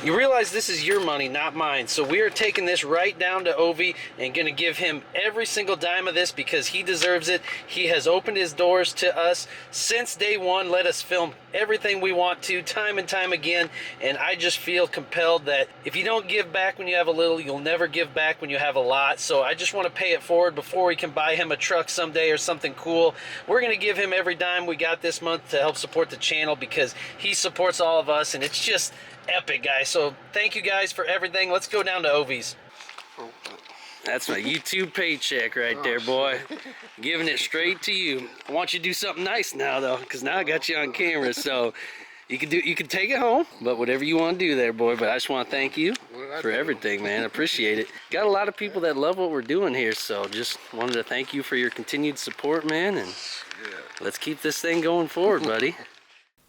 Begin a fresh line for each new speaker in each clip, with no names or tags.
You realize this is your money, not mine. So we are taking this right down to Ovi and going to give him every single dime of this because he deserves it. He has opened his doors to us since day one. Let us film everything we want to, time and time again. And I just feel compelled that if you don't give back when you have a little, you'll never give back when you have a lot. So I just want to pay it forward before we can buy him a truck someday or something cool. We're going to give him every dime we got this month to help support the channel because he supports all of us, and it's just epic, guys. So thank you guys for everything. Let's go down to Ovi's. That's my YouTube paycheck right there, boy. Giving it straight to you. I want you to do something nice now, though, because now I got you on camera. So you can take it home, but whatever you want to do there, boy. But I just want to thank you for everything, man. I appreciate it. Got a lot of people that love what we're doing here, so just wanted to thank you for your continued support, man. And let's keep this thing going forward, buddy.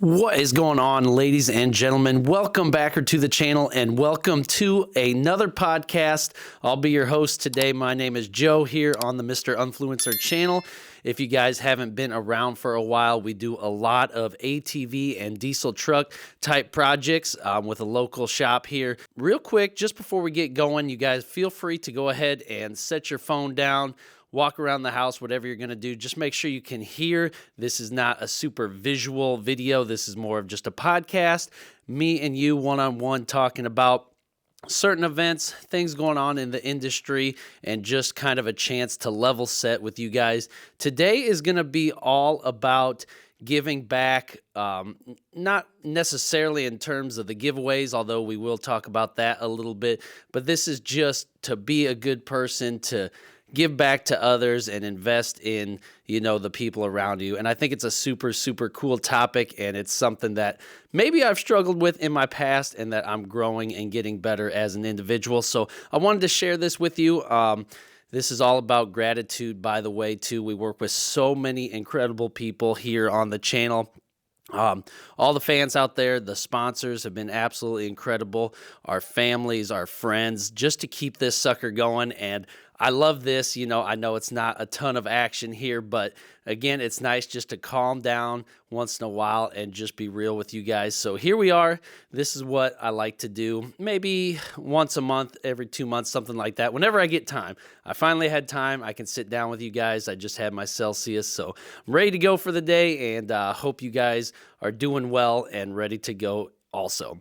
What is going on, ladies and gentlemen? Welcome back to the channel and welcome to another podcast. I'll be your host today. My name is Joe here on the Mr.Unfluencer channel. If you guys haven't been around for a while, we do a lot of ATV and diesel truck type projects with a local shop here. Real quick, just before we get going, you guys feel free to go ahead and set your phone down, walk around the house, whatever you're going to do. Just make sure you can hear. This is not a super visual video. This is more of just a podcast. Me and you one-on-one talking about certain events, things going on in the industry, and just kind of a chance to level set with you guys. Today is going to be all about giving back, not necessarily in terms of the giveaways, although we will talk about that a little bit, but this is just to be a good person, to give back to others and invest in, the people around you. And I think it's a super, super cool topic, and it's something that maybe I've struggled with in my past and that I'm growing and getting better as an individual. So I wanted to share this with you. This is all about gratitude, by the way, too. We work with so many incredible people here on the channel. All the fans out there, the sponsors have been absolutely incredible. Our families, our friends, just to keep this sucker going. And I love this. I know it's not a ton of action here, but again, it's nice just to calm down once in a while and just be real with you guys. So here we are. This is what I like to do. Maybe once a month, every 2 months, something like that. Whenever I get time. I finally had time. I can sit down with you guys. I just had my Celsius, so I'm ready to go for the day, and hope you guys are doing well and ready to go also.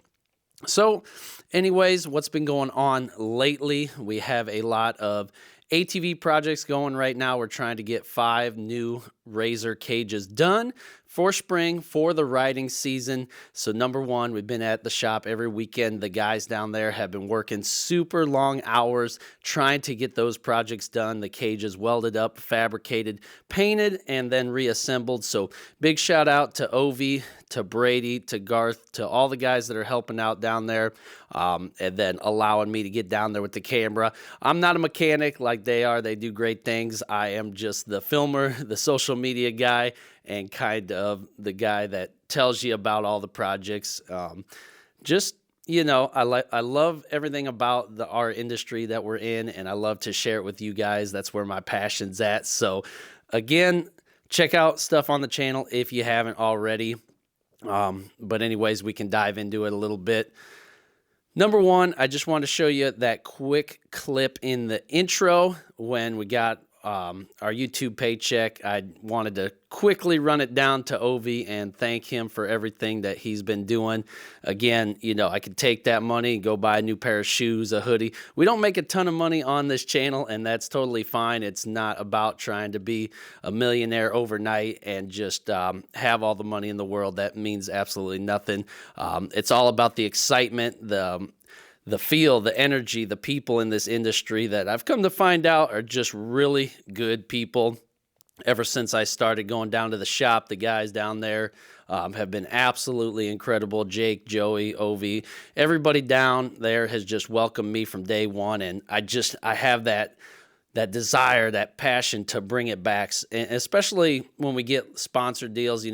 So anyways, what's been going on lately? We have a lot of ATV projects going right now. We're trying to get 5 new Razor cages done for spring, for the riding season. So number one, we've been at the shop every weekend. The guys down there have been working super long hours trying to get those projects done. The cages welded up, fabricated, painted, and then reassembled. So big shout out to Ovi, to Brady, to Garth, to all the guys that are helping out down there, and then allowing me to get down there with the camera. I'm not a mechanic like they are. They do great things. I am just the filmer, the social media guy, and kind of the guy that tells you about all the projects. I love everything about our industry that we're in, and I love to share it with you guys. That's where my passion's at. So again, check out stuff on the channel if you haven't already. But anyways, we can dive into it a little bit. Number one, I just want to show you that quick clip in the intro when we got our YouTube paycheck. I wanted to quickly run it down to Ovi and thank him for everything that he's been doing. Again, I could take that money and go buy a new pair of shoes, a hoodie. We don't make a ton of money on this channel, and that's totally fine. It's not about trying to be a millionaire overnight and just have all the money in the world. That means absolutely nothing. It's all about the excitement, the feel, the energy, the people in this industry that I've come to find out are just really good people. Ever since I started going down to the shop, the guys down there have been absolutely incredible. Jake, Joey, Ovi, everybody down there has just welcomed me from day one, and I have that desire, that passion to bring it back, and especially when we get sponsored deals.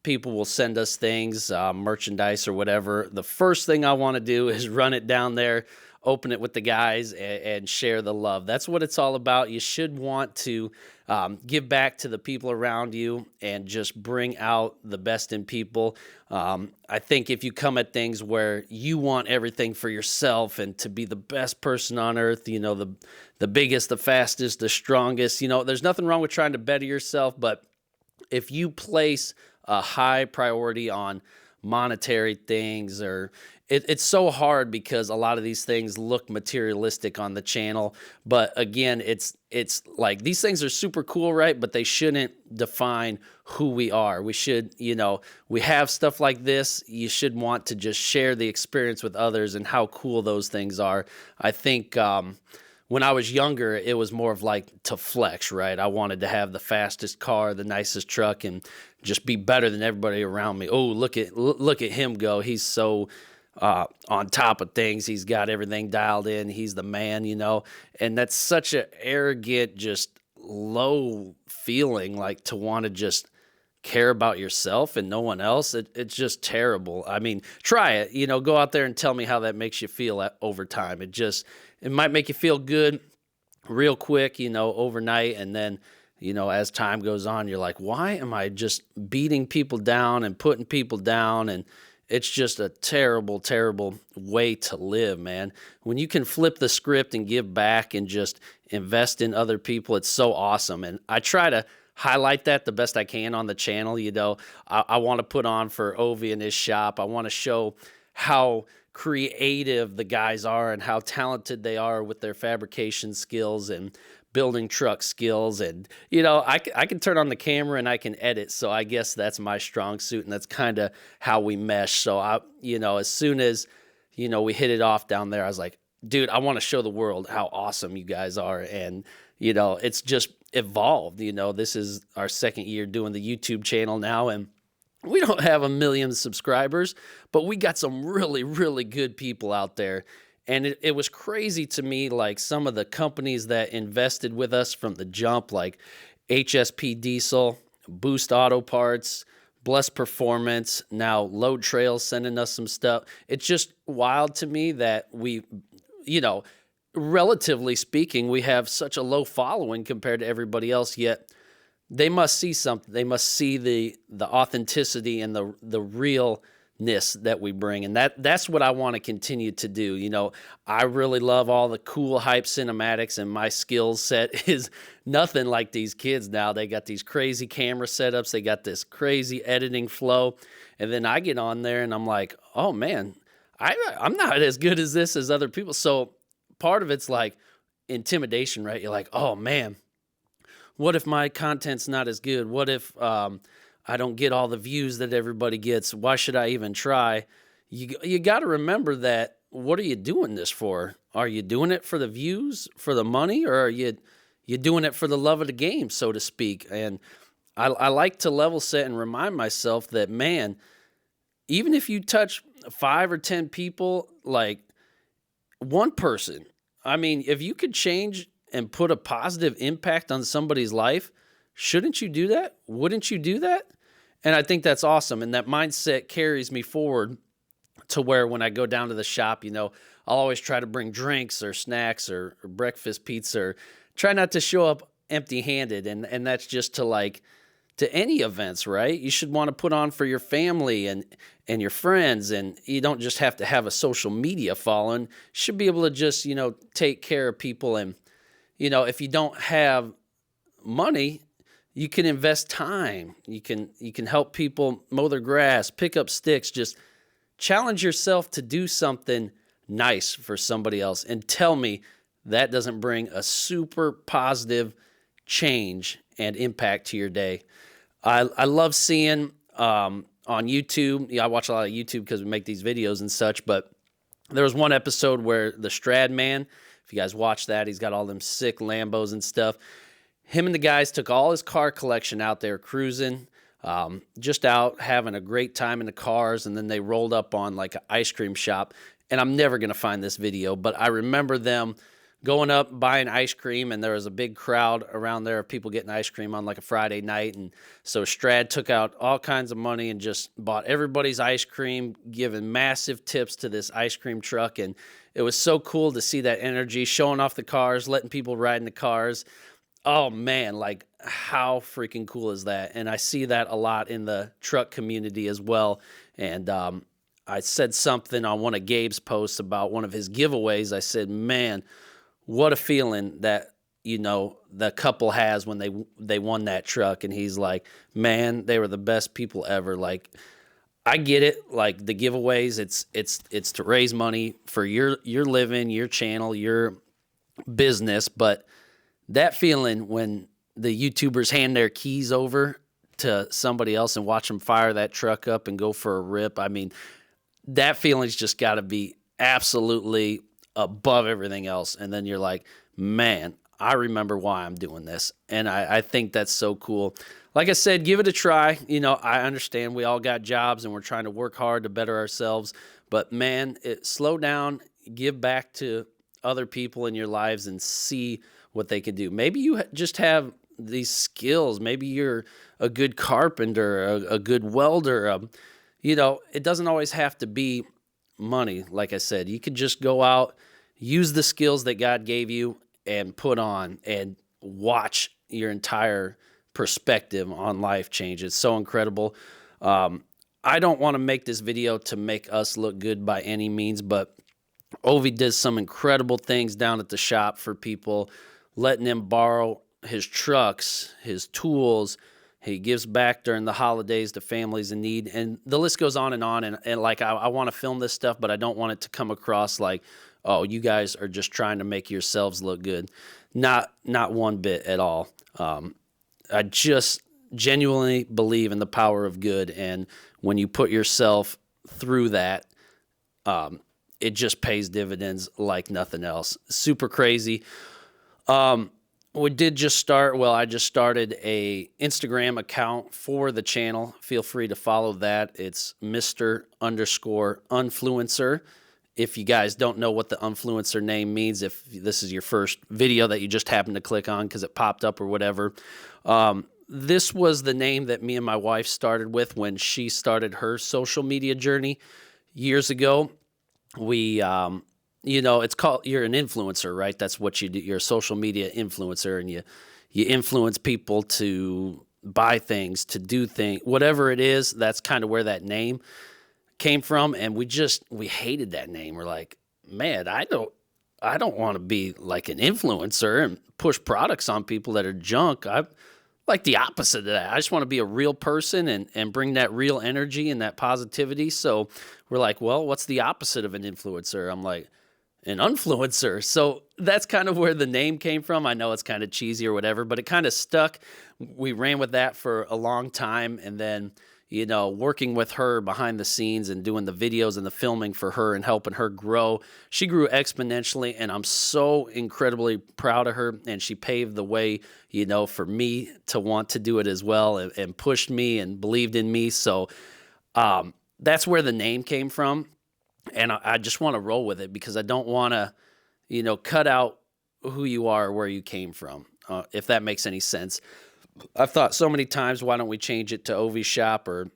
People will send us things, merchandise or whatever. The first thing I want to do is run it down there, open it with the guys, and share the love. That's what it's all about. You should want to give back to the people around you and just bring out the best in people. I think if you come at things where you want everything for yourself and to be the best person on earth, the biggest, the fastest, the strongest, there's nothing wrong with trying to better yourself, but if you place a high priority on monetary things, or it's so hard because a lot of these things look materialistic on the channel. But again, it's like these things are super cool, right? But they shouldn't define who we are. We should, we have stuff like this. You should want to just share the experience with others and how cool those things are. I think when I was younger, it was more of like to flex, right? I wanted to have the fastest car, the nicest truck, and just be better than everybody around me. Oh, look at him go. He's so on top of things. He's got everything dialed in. He's the man, And that's such an arrogant, just low feeling, like to want to just care about yourself and no one else. It's just terrible. I mean, try it. Go out there and tell me how that makes you feel over time. It might make you feel good real quick, overnight. And then, as time goes on, you're like, why am I just beating people down and putting people down? And it's just a terrible, terrible way to live, man. When you can flip the script and give back and just invest in other people, it's so awesome. And I try to highlight that the best I can on the channel. I want to put on for Ovi and his shop. I want to show how creative the guys are and how talented they are with their fabrication skills and building truck skills. And, I can turn on the camera and I can edit. So I guess that's my strong suit, and that's kind of how we mesh. So as soon as, we hit it off down there, I was like, dude, I want to show the world how awesome you guys are. And, it's just evolved. This is our second year doing the YouTube channel now, and we don't have 1 million subscribers, but we got some really, really good people out there. And it was crazy to me, like some of the companies that invested with us from the jump, like HSP Diesel, Boost Auto Parts, Bless Performance, now Load Trails sending us some stuff. It's just wild to me that we, relatively speaking, we have such a low following compared to everybody else, yet they must see something. They must see the authenticity and the realness that we bring. And that's what I want to continue to do. I really love all the cool hype cinematics, and my skill set is nothing like these kids now. They got these crazy camera setups. They got this crazy editing flow. And then I get on there and I'm like, oh man, I'm not as good as this as other people. So part of it's like intimidation, right? You're like, oh man, what if my content's not as good? What if I don't get all the views that everybody gets? Why should I even try? You got to remember that. What are you doing this for? Are you doing it for the views, for the money, or are you doing it for the love of the game, so to speak? And I like to level set and remind myself that, man, even if you touch 5 or 10 people, like one person, I mean, if you could change and put a positive impact on somebody's life, shouldn't you do that? Wouldn't you do that? And I think that's awesome. And that mindset carries me forward to where when I go down to the shop, I'll always try to bring drinks or snacks or breakfast pizza, or try not to show up empty-handed. And that's just to any events, right? You should want to put on for your family and your friends, and you don't just have to have a social media following. You should be able to just, take care of people. And, if you don't have money, you can invest time. You can help people mow their grass, pick up sticks. Just challenge yourself to do something nice for somebody else, and tell me that doesn't bring a super positive change and impact to your day. I love seeing on YouTube. Yeah, I watch a lot of YouTube because we make these videos and such, but there was one episode where the Strad Man, if you guys watch that, he's got all them sick Lambos and stuff. Him and the guys took all his car collection out there cruising, just out having a great time in the cars, and then they rolled up on like an ice cream shop. And I'm never going to find this video, but I remember them going up buying ice cream, and there was a big crowd around there of people getting ice cream on like a Friday night. And so Strad took out all kinds of money and just bought everybody's ice cream, giving massive tips to this ice cream truck. And it was so cool to see that energy, showing off the cars, letting people ride in the cars. Oh man, like how freaking cool is that? And I see that a lot in the truck community as well. And I said something on one of Gabe's posts about one of his giveaways. I said, man, what a feeling that, you know, the couple has when they won that truck. And he's like, man, they were the best people ever. Like, I get it. Like the giveaways, it's to raise money for your living, your channel, your business. But that feeling when the YouTubers hand their keys over to somebody else and watch them fire that truck up and go for a rip, I mean, that feeling's just got to be absolutely above everything else. And then you're like, man, I remember why I'm doing this. And I think that's so cool. Like I said, give it a try. You know, I understand we all got jobs and we're trying to work hard to better ourselves. But man, slow down, give back to other people in your lives and see what they can do. Maybe you just have these skills. Maybe you're a good carpenter, a good welder. You know, it doesn't always have to be money. Like I said, you could just go out, use the skills that God gave you and put on and watch your entire perspective on life change. It's so incredible. I don't want to make this video to make us look good by any means, but Ovi does some incredible things down at the shop for people, letting them borrow his trucks, his tools. He gives back during the holidays to families in need. And the list goes on. And like, I want to film this stuff, but I don't want it to come across like, oh, you guys are just trying to make yourselves look good. Not one bit at all. I just genuinely believe in the power of good. And when you put yourself through that, it just pays dividends like nothing else. Super crazy. We did just start, well, I just started a Instagram account for the channel. Feel free to follow that. It's Mr._Unfluencer. If you guys don't know what the Unfluencer name means, if this is your first video that you just happened to click on because it popped up or whatever, this was the name that me and my wife started with when she started her social media journey years ago. We, you know, it's called, you're an influencer, right? That's what you do. You're a social media influencer, and you influence people to buy things, to do things, whatever it is. That's kind of where that name came from. And we hated that name. We're like, man, I don't want to be like an influencer and push products on people that are junk. I like the opposite of that. I just want to be a real person and bring that real energy and that positivity. So we're like, well, what's the opposite of an influencer? I'm like, an unfluencer. So that's kind of where the name came from. I know it's kind of cheesy or whatever, but it kind of stuck. We ran with that for a long time. And then, you know, working with her behind the scenes and doing the videos and the filming for her and helping her grow, she grew exponentially. And I'm so incredibly proud of her. And she paved the way, you know, for me to want to do it as well, and pushed me and believed in me. So that's where the name came from. And I just want to roll with it because I don't want to, you know, cut out who you are or where you came from, if that makes any sense. I've thought so many times, why don't we change it to Ovi Shop or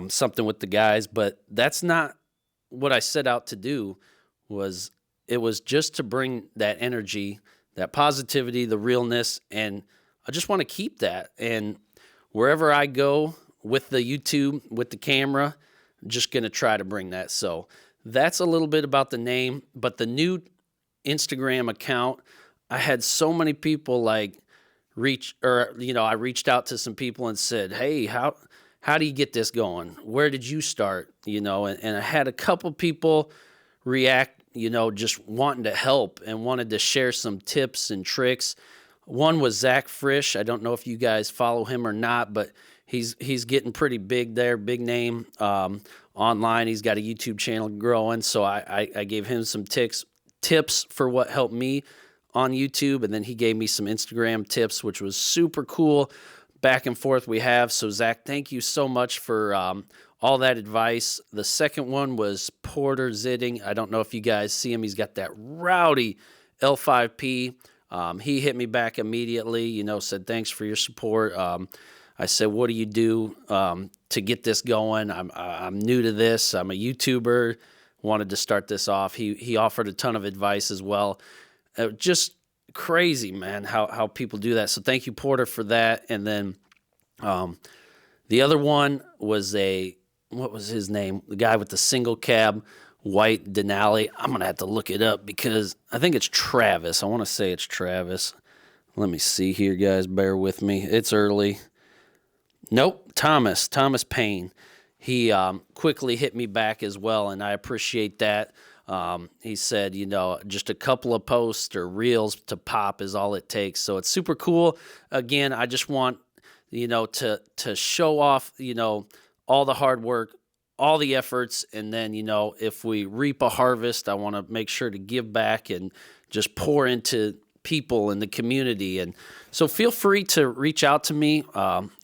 something with the guys? But that's not what I set out to do. It was just to bring that energy, that positivity, the realness, and I just want to keep that. And wherever I go with the YouTube, with the camera, I'm just going to try to bring that. So that's a little bit about the name. But the new Instagram account, I had so many people like I reached out to some people and said, hey, how do you get this going? Where did you start? You know, and I had a couple people react, you know, just wanting to help and wanted to share some tips and tricks. One was Zach Frisch. I don't know if you guys follow him or not, but he's getting pretty big there, big name online. He's got a YouTube channel growing, so I gave him some tips for what helped me on YouTube, and then he gave me some Instagram tips, which was super cool. Back and forth we have. So Zach, thank you so much for all that advice. The second one was Porter Zitting. I don't know if you guys see him. He's got that rowdy L5P. He hit me back immediately, said, thanks for your support. I said, what do you do to get this going? I'm new to this. I'm a YouTuber. Wanted to start this off. He offered a ton of advice as well. Just crazy, man, how people do that. So thank you, Porter, for that. And then the other one was what was his name? The guy with the single cab, white Denali. I'm going to have to look it up because I think it's Travis. I want to say it's Travis. Let me see here, guys. Bear with me. It's early. Nope, Thomas Payne. He quickly hit me back as well, and I appreciate that. He said, just a couple of posts or reels to pop is all it takes. So it's super cool. Again, I just want, to show off, all the hard work, all the efforts, and then, if we reap a harvest, I want to make sure to give back and just pour into people in the community. And so feel free to reach out to me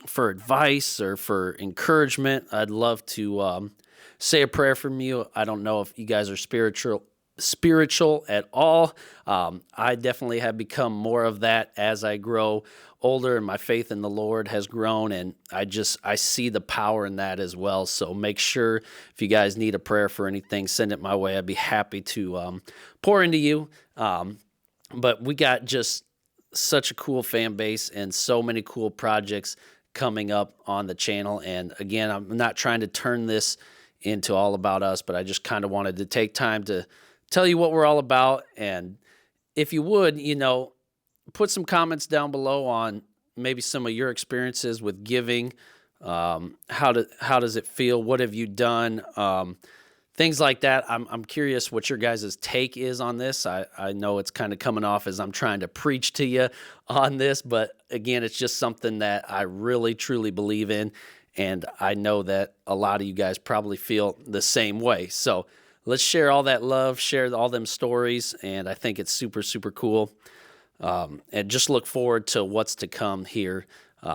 for advice or for encouragement. I'd love to say a prayer from you. I don't know if you guys are spiritual at all. I definitely have become more of that as I grow older and my faith in the Lord has grown, and I see the power in that as well. So make sure if you guys need a prayer for anything, send it my way. I'd be happy to pour into you. But we got just such a cool fan base and so many cool projects coming up on the channel. And again, I'm not trying to turn this into all about us, but I just kind of wanted to take time to tell you what we're all about. And if you would, put some comments down below on maybe some of your experiences with giving. How does it feel? What have you done? Things like that. I'm curious what your guys' take is on this. I know it's kind of coming off as I'm trying to preach to you on this, but again, it's just something that I really, truly believe in, and I know that a lot of you guys probably feel the same way. So let's share all that love, share all them stories, and I think it's super, super cool. And just look forward to what's to come here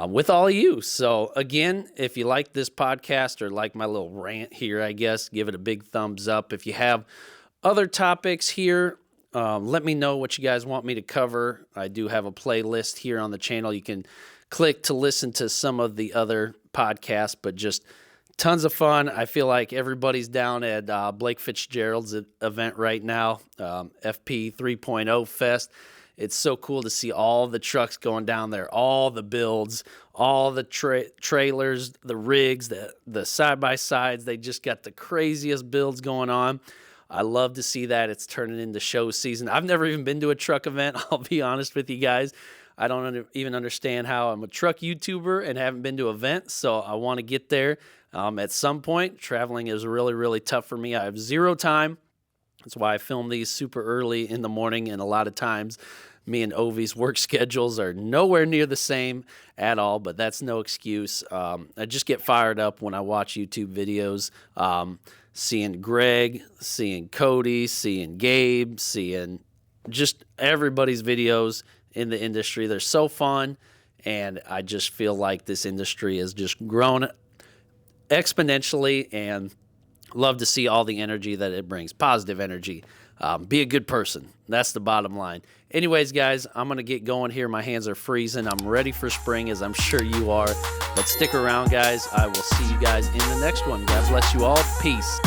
with all of you. So again, if you like this podcast or like my little rant here, I guess, give it a big thumbs up. If you have other topics here, let me know what you guys want me to cover. I do have a playlist here on the channel. You can click to listen to some of the other podcasts, but just tons of fun. I feel like everybody's down at Blake Fitzgerald's event right now, FP 3.0 Fest. It's so cool to see all the trucks going down there, all the builds, all the trailers, the rigs, the side-by-sides. They just got the craziest builds going on. I love to see that. It's turning into show season. I've never even been to a truck event, I'll be honest with you guys. I don't even understand how I'm a truck YouTuber and haven't been to an event, so I want to get there at some point. Traveling is really, really tough for me. I have zero time. That's why I film these super early in the morning, and a lot of times me and Ovi's work schedules are nowhere near the same at all, but that's no excuse. I just get fired up when I watch YouTube videos, seeing Greg, seeing Cody, seeing Gabe, seeing just everybody's videos in the industry. They're so fun, and I just feel like this industry has just grown exponentially, and love to see all the energy that it brings, positive energy. Be a good person. That's the bottom line. Anyways, guys, I'm going to get going here. My hands are freezing. I'm ready for spring, as I'm sure you are. But stick around, guys. I will see you guys in the next one. God bless you all. Peace.